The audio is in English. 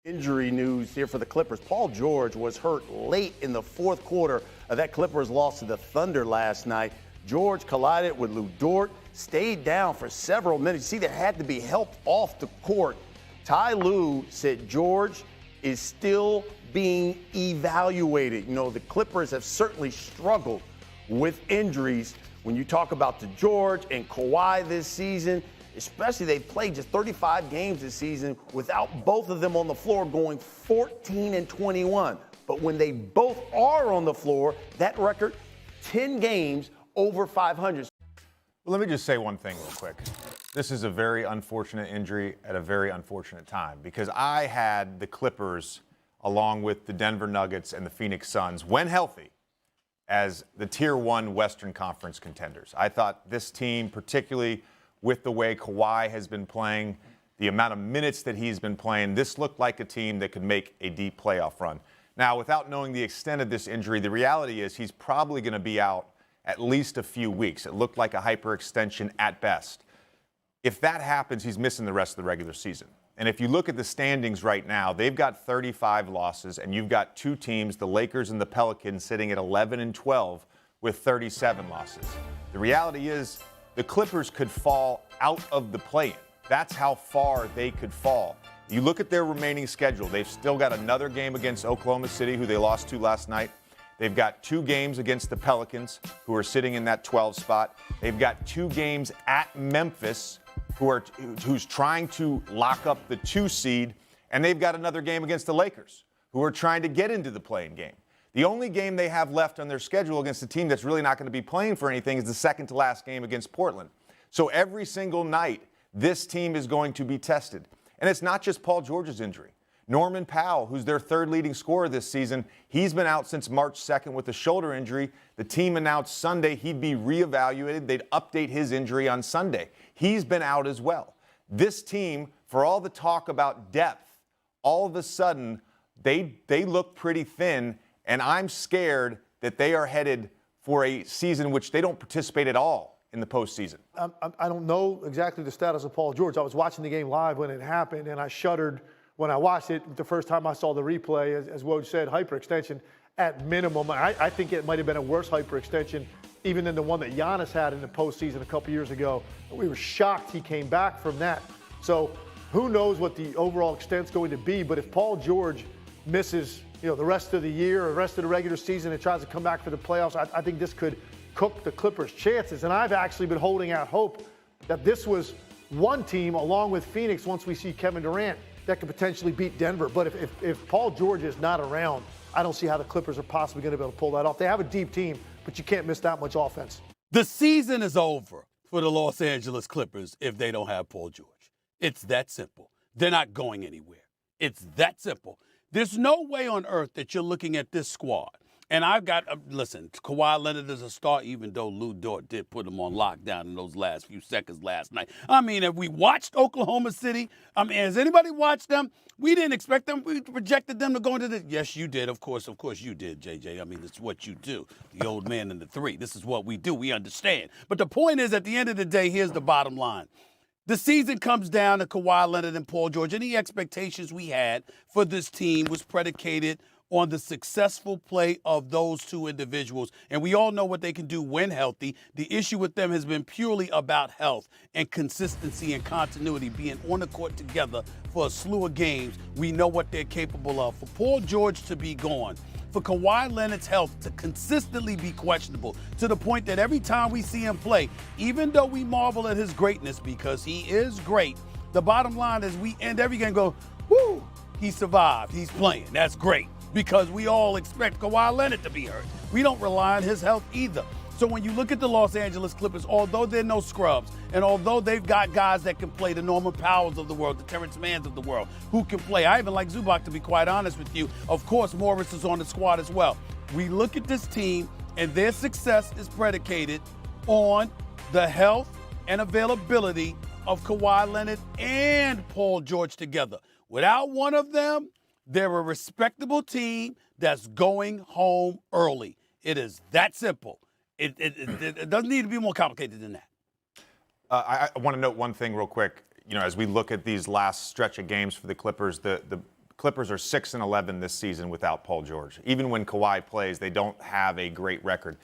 Injury news here for the Clippers. Paul George was hurt late in the fourth quarter of that Clippers loss to the Thunder last night. George collided with Lou Dort, stayed down for several minutes. See, there had to be help off the court. Ty Lue said George is still being evaluated. You know, the Clippers have certainly struggled with injuries. When you talk about the George and Kawhi this season, especially they've played just 35 games this season without both of them on the floor, going 14-21. But when they both are on the floor, that record, 10 games over 500. Well, let me just say one thing real quick. This is a very unfortunate injury at a very unfortunate time, because I had the Clippers along with the Denver Nuggets and the Phoenix Suns, when healthy, as the Tier 1 Western Conference contenders. I thought this team, particularly with the way Kawhi has been playing, the amount of minutes that he's been playing, this looked like a team that could make a deep playoff run. Now, without knowing the extent of this injury, the reality is he's probably going to be out at least a few weeks. It looked like a hyperextension at best. If that happens, he's missing the rest of the regular season. And if you look at the standings right now, they've got 35 losses, and you've got two teams, the Lakers and the Pelicans, sitting at 11-12 with 37 losses. The reality is the Clippers could fall out of the play-in. That's how far they could fall. You look at their remaining schedule. They've still got another game against Oklahoma City, who they lost to last night. They've got 2 games against the Pelicans, who are sitting in that 12 spot. They've got 2 games at Memphis, who's trying to lock up the 2 seed. And they've got another game against the Lakers, who are trying to get into the play-in game. The only game they have left on their schedule against a team that's really not going to be playing for anything is the second to last game against Portland. So every single night, this team is going to be tested. And it's not just Paul George's injury. Norman Powell, who's their 3rd leading scorer this season, he's been out since March 2nd with a shoulder injury. The team announced Sunday he'd be reevaluated. They'd update his injury on Sunday. He's been out as well. This team, for all the talk about depth, all of a sudden, they look pretty thin. And I'm scared that they are headed for a season in which they don't participate at all in the postseason. I don't know exactly the status of Paul George. I was watching the game live when it happened, and I shuddered when I watched it. The first time I saw the replay, as Woj said, hyperextension at minimum. I think it might have been a worse hyperextension even than the one that Giannis had in the postseason a couple years ago. We were shocked he came back from that. So who knows what the overall extent's going to be, but if Paul George misses the rest of the year or the rest of the regular season and tries to come back for the playoffs, I think this could cook the Clippers' chances. And I've actually been holding out hope that this was one team, along with Phoenix, once we see Kevin Durant, that could potentially beat Denver. But if Paul George is not around, I don't see how the Clippers are possibly going to be able to pull that off. They have a deep team, but you can't miss that much offense. The season is over for the Los Angeles Clippers if they don't have Paul George. It's that simple. They're not going anywhere. It's that simple. There's no way on earth that you're looking at this squad. And I've got, listen, Kawhi Leonard is a star, even though Lou Dort did put him on lockdown in those last few seconds last night. I mean, have we watched Oklahoma City? I mean, has anybody watched them? We didn't expect them. We projected them to go into the. Yes, you did. Of course you did, JJ. I mean, it's what you do. The old man and the 3. This is what we do. We understand. But the point is, at the end of the day, here's the bottom line. The season comes down to Kawhi Leonard and Paul George. Any expectations we had for this team was predicated on the successful play of those 2 individuals. And we all know what they can do when healthy. The issue with them has been purely about health and consistency and continuity, being on the court together for a slew of games. We know what they're capable of. For Paul George to be gone, for Kawhi Leonard's health to consistently be questionable, to the point that every time we see him play, even though we marvel at his greatness because he is great, the bottom line is we end every game and go, whoo, he survived, he's playing, that's great. Because we all expect Kawhi Leonard to be hurt. We don't rely on his health either. So when you look at the Los Angeles Clippers, although they're no scrubs, and although they've got guys that can play, the Norman Powells of the world, the Terrence Manns of the world, who can play. I even like Zubac, to be quite honest with you. Of course, Morris is on the squad as well. We look at this team, and their success is predicated on the health and availability of Kawhi Leonard and Paul George together. Without one of them, they're a respectable team that's going home early. It is that simple. It doesn't need to be more complicated than that. I want to note one thing real quick. As we look at these last stretch of games for the Clippers, the Clippers are 6-11 this season without Paul George. Even when Kawhi plays, they don't have a great record.